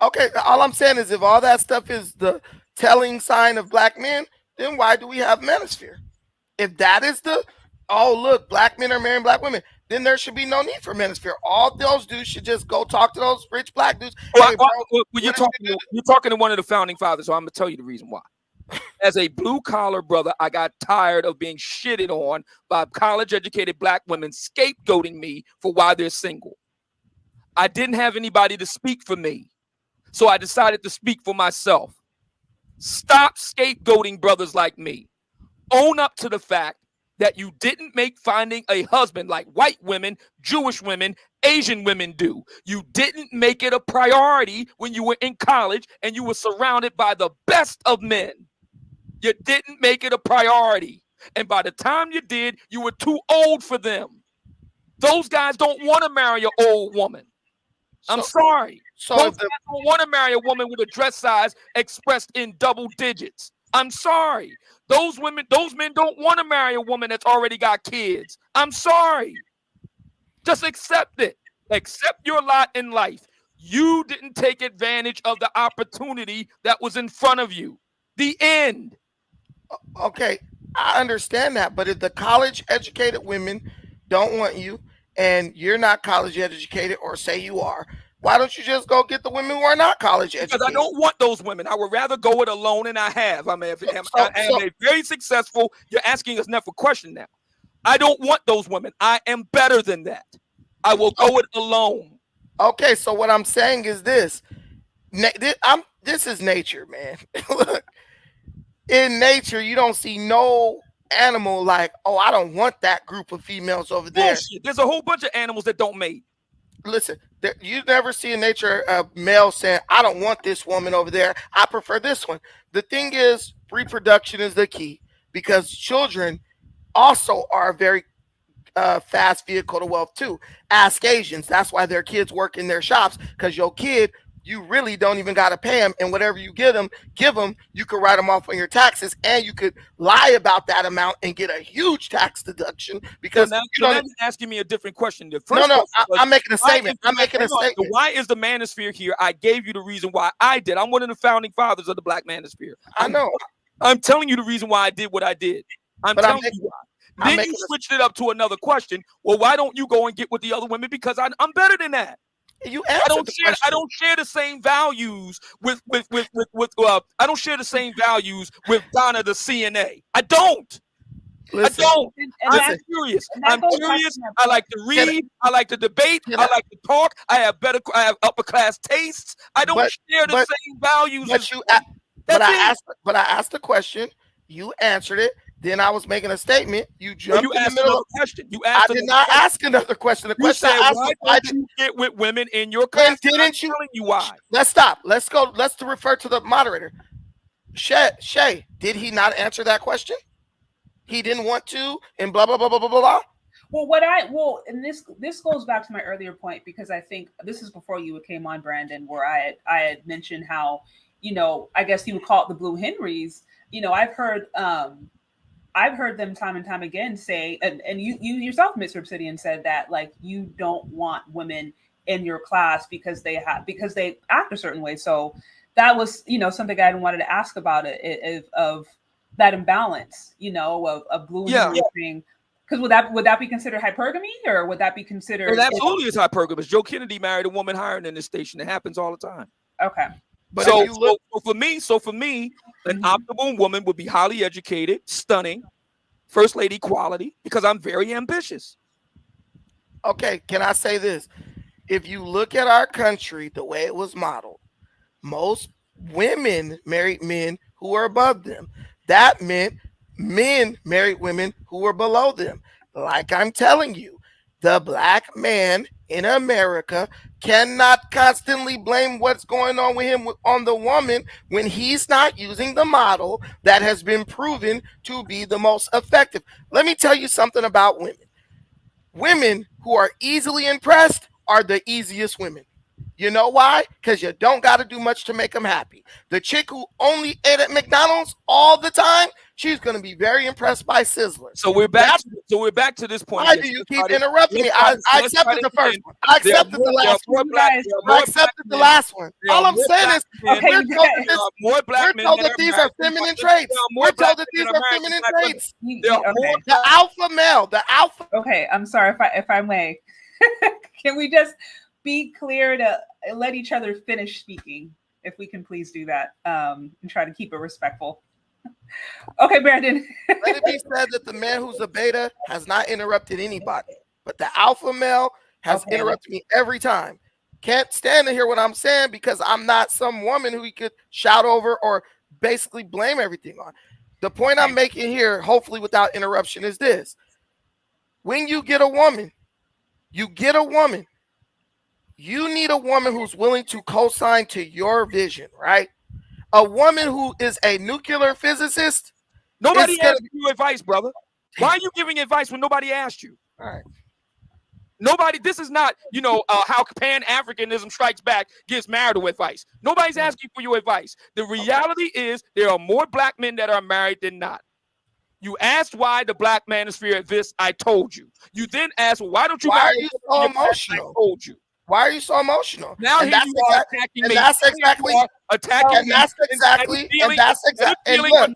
Okay, all I'm saying is if all that stuff is the telling sign of black men, then why do we have Manosphere? If that is the, oh look, black men are marrying black women, then there should be no need for Manosphere. All those dudes should just go talk to those rich black dudes. Hey, bro, Well, what did you do? you're talking to one of the founding fathers, so I'm gonna tell you the reason why. As a blue collar brother, I got tired of being shitted on by college educated black women scapegoating me for why they're single. I didn't have anybody to speak for me, so I decided to speak for myself. Stop scapegoating brothers like me. Own up to the fact that you didn't make finding a husband like white women, Jewish women, Asian women do. You didn't make it a priority when you were in college and you were surrounded by the best of men. You didn't make it a priority. And by the time you did, you were too old for them. Those guys don't want to marry an old woman. I'm sorry. Those guys don't want to marry a woman with a dress size expressed in double digits. I'm sorry. Those men don't want to marry a woman that's already got kids. I'm sorry. Just accept it. Accept your lot in life. You didn't take advantage of the opportunity that was in front of you. The end. Okay, I understand that, but if the college educated women don't want you and you're not college educated, or say you are, why don't you just go get the women who are not college educated? Because I don't want those women. I would rather go it alone, and I have. I mean, I am a very successful. You're asking us never question now. I don't want those women. I am better than that. I will go it alone. Okay, so what I'm saying is this. This is nature, man. Look, in nature, you don't see no animal like, oh, I don't want that group of females over there. Bullshit. There's a whole bunch of animals that don't mate. Listen, you never see in nature a male saying, I don't want this woman over there. I prefer this one. The thing is, reproduction is the key, because children also are a very fast vehicle to wealth too. Ask Asians. That's why their kids work in their shops, because your kid, you really don't even got to pay them, and whatever you give them, you could write them off on your taxes, and you could lie about that amount and get a huge tax deduction. Because so now you're asking me a different question. The first I'm making a statement. I'm making a statement. Why is the Manosphere here? I gave you the reason why I did. I'm one of the founding fathers of the Black Manosphere. I know. I'm telling you the reason why I did what I did. I'm telling you why. Then you switched it up to another question. Well, why don't you go and get with the other women? Because I'm better than that. I don't share the same values with I don't share the same values with Donna the CNA. I don't. Listen, I don't. I'm curious. I'm curious. I like to read. I like to debate. I like to talk. I have upper class tastes. I don't share the same values. But I asked the question. You answered it. Then I was making a statement. You jumped in the middle of a question. I did not ask another question. The question I asked was, why did you get with women in your class? Didn't you? I'm telling you why. Let's stop. Let's go. Let's refer to the moderator. Shay, did he not answer that question? He didn't want to, and blah blah blah blah blah blah. Well, and this goes back to my earlier point, because I think this is before you came on, Brandon, where I had mentioned how, I guess you would call it the Blue Henrys. I've heard them time and time again say, and you yourself, Mr. Obsidian, said that, like, you don't want women in your class because they act a certain way. So that was, something I wanted to ask about it of that imbalance, of Blue Henry thing. Because would that be considered hypergamy, or would that be considered? It absolutely is hypergamous. Joe Kennedy married a woman higher than this station. It happens all the time. Okay. But so for me, an optimal woman would be highly educated, stunning, first lady quality, because I'm very ambitious. Okay, can I say this? If you look at our country, the way it was modeled, most women married men who were above them. That meant men married women who were below them. Like I'm telling you, the black man in America cannot constantly blame what's going on with him on the woman when he's not using the model that has been proven to be the most effective. Let me tell you something about women. Women who are easily impressed are the easiest women. You know why? Because you don't got to do much to make them happy. The chick who only ate at McDonald's all the time, she's going to be very impressed by Sizzler. So we're back. We're back to this point. Why do you keep interrupting me? I accepted the first one. I accepted the last one. I accepted the last one. All I'm saying is, we're told that these are feminine traits. We're told that these are feminine traits. The alpha male, the alpha. Okay, I'm sorry if I may. Can we just be clear to let each other finish speaking, if we can please do that, and try to keep it respectful. Okay, Brandon. Let it be said that the man who's a beta has not interrupted anybody, but the alpha male has interrupted me every time. Can't stand to hear what I'm saying because I'm not some woman who he could shout over or basically blame everything on. The point I'm making here, hopefully without interruption, is this. When you get a woman, you need a woman who's willing to co-sign to your vision, right? A woman who is a nuclear physicist. Nobody asked you advice, brother. Why are you giving advice when nobody asked you? All right. Nobody, this is not, how Pan-Africanism strikes back, gives marital advice. Nobody's asking for your advice. The reality is there are more black men that are married than not. You asked why the black manosphere exists. I told you. You then asked, well, why don't you? Why are you so emotional? I told you. Why are you so emotional? Now and that's attacking me. That's exactly attacking. And that's exactly. And that's exactly. And look,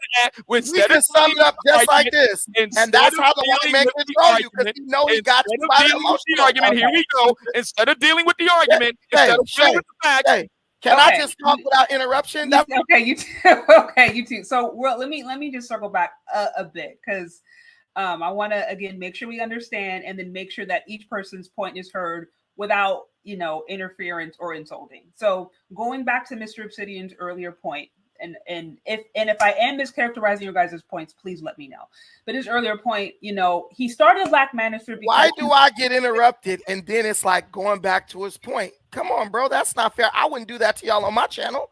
we can sum it up just like this. And that's how the white man control you because you know he got you by the emotional argument. Here we go. Instead of dealing with the argument, instead of dealing with the facts. Can I just talk without interruption? Okay, you too. Okay, you too. So let me just circle back a bit because I want to again make sure we understand and then make sure that each person's point is heard without interference or insulting. So going back to Mr. Obsidian's earlier point, and if I am mischaracterizing your guys' points, please let me know. But his earlier point, he started Black Manosphere. Why do I get interrupted and then it's like going back to his point? Come on, bro, that's not fair. I wouldn't do that to y'all on my channel.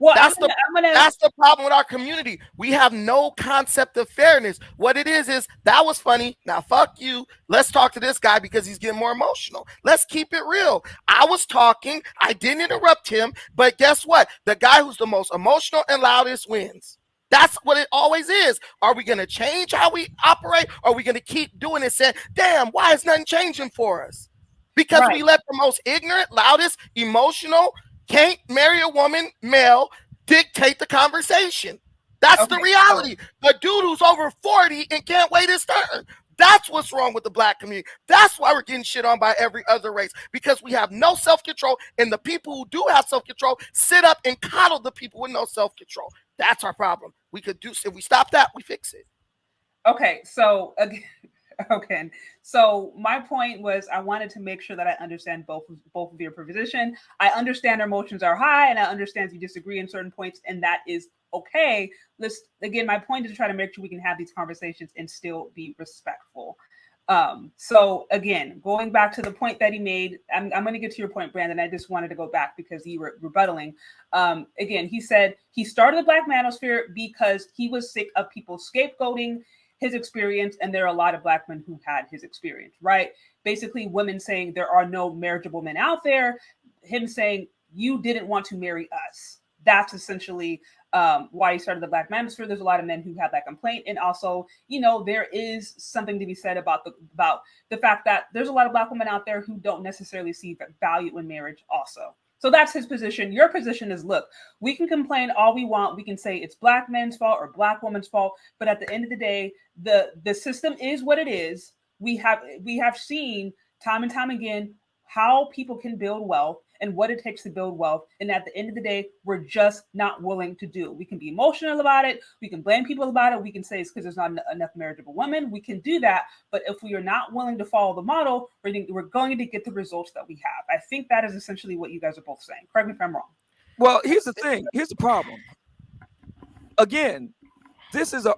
Well, that's the problem with our community. We have no concept of fairness. What it is that was funny. Now fuck you. Let's talk to this guy because he's getting more emotional. Let's keep it real. I was talking. I didn't interrupt him. But guess what? The guy who's the most emotional and loudest wins. That's what it always is. Are we going to change how we operate? Or are we going to keep doing it saying, damn, why is nothing changing for us? Because we let the most ignorant, loudest, emotional, can't marry a woman, male, dictate the conversation. That's the reality. A dude who's over 40 and can't wait his turn. That's what's wrong with the black community. That's why we're getting shit on by every other race, because we have no self-control, and the people who do have self-control sit up and coddle the people with no self-control. That's our problem. We could do, if we stop that, we fix it. Okay, so again, okay. So my point was I wanted to make sure that I understand both of your position. I understand our emotions are high, and I understand you disagree in certain points, and that is okay. Again, my point is to try to make sure we can have these conversations and still be respectful. So again, going back to the point that he made, I'm going to get to your point, Brandon. I just wanted to go back because you were rebuttaling. Again, he said he started the Black Manosphere because he was sick of people scapegoating his experience, and there are a lot of black men who had his experience, right? Basically, women saying there are no marriageable men out there, him saying you didn't want to marry us. That's essentially why he started the Black Manosphere. There's a lot of men who have that complaint, and also, there is something to be said about the fact that there's a lot of black women out there who don't necessarily see value in marriage also. So that's his position. Your position is, look, we can complain all we want. We can say it's black men's fault or black woman's fault. But at the end of the day, the system is what it is. We have seen time and time again how people can build wealth and what it takes to build wealth. And at the end of the day, we're just not willing to do. We can be emotional about it. We can blame people about it. We can say it's because there's not enough marriageable women. We can do that. But if we are not willing to follow the model, we're going to get the results that we have. I think that is essentially what you guys are both saying. Correct me if I'm wrong. Well, here's the thing. Here's the problem. Again, this is a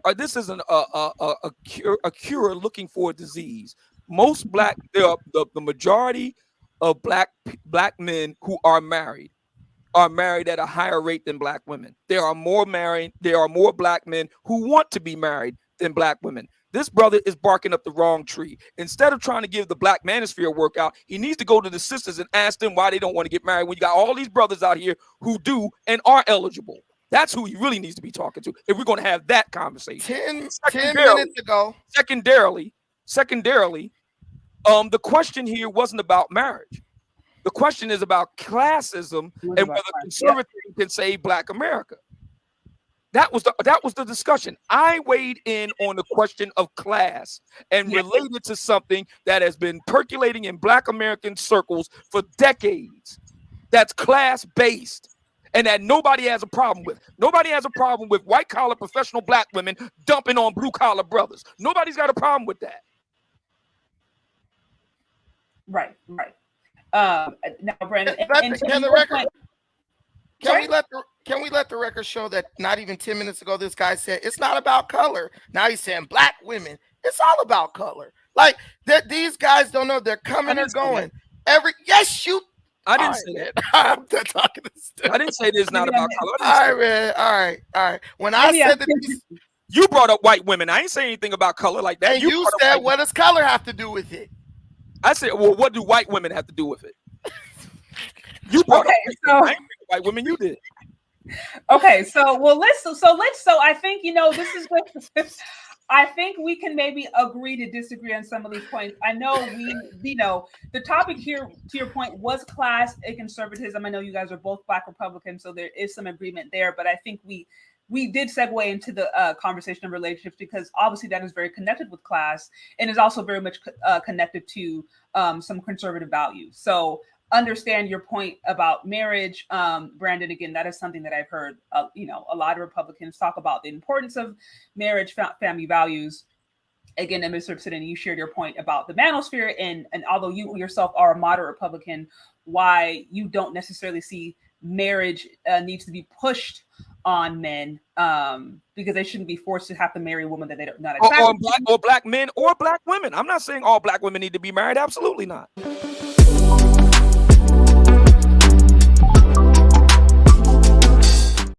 cure looking for a disease. Most the majority of black men who are married at a higher rate than black women. There are more black men who want to be married than black women. This brother is barking up the wrong tree. Instead of trying to give the Black Manosphere a workout, he needs to go to the sisters and ask them why they don't want to get married when you got all these brothers out here who do and are eligible. That's who he really needs to be talking to if we're going to have that conversation. 10 minutes ago. Secondarily, the question here wasn't about marriage. The question is about classism and whether conservatism can save Black America. That was the discussion. I weighed in on the question of class and related to something that has been percolating in Black American circles for decades. That's class-based and that nobody has a problem with. Nobody has a problem with white-collar professional Black women dumping on blue-collar brothers. Nobody's got a problem with that. Right. Now, Brandon, can we let the record show that not even 10 minutes ago this guy said it's not about color? Now he's saying Black women. It's all about color. Like that, these guys don't know they're coming or going. I didn't say that. I'm done talking to Stu. I didn't say this is not about color. All right, man. All right. When I said that you brought up white women, I ain't saying anything about color like that. And you said, what does color have to do with it? I said, well, what do white women have to do with it? You brought up white women, you did. Okay, so I think this is good. I think we can maybe agree to disagree on some of these points. I know the topic here, to your point, was class and conservatism. I know you guys are both Black Republicans, so there is some agreement there. But I think we did segue into the conversation of relationships because obviously that is very connected with class and is also very much connected to some conservative values. So understand your point about marriage, Brandon. Again, that is something that I've heard, a lot of Republicans talk about the importance of marriage, family values. Again, and Mr. Obsidian, you shared your point about the manosphere, and although you yourself are a moderate Republican, why you don't necessarily see marriage needs to be pushed on men because they shouldn't be forced to have to marry a woman that they don't not or black men or Black women. I'm not saying all Black women need to be married. Absolutely not.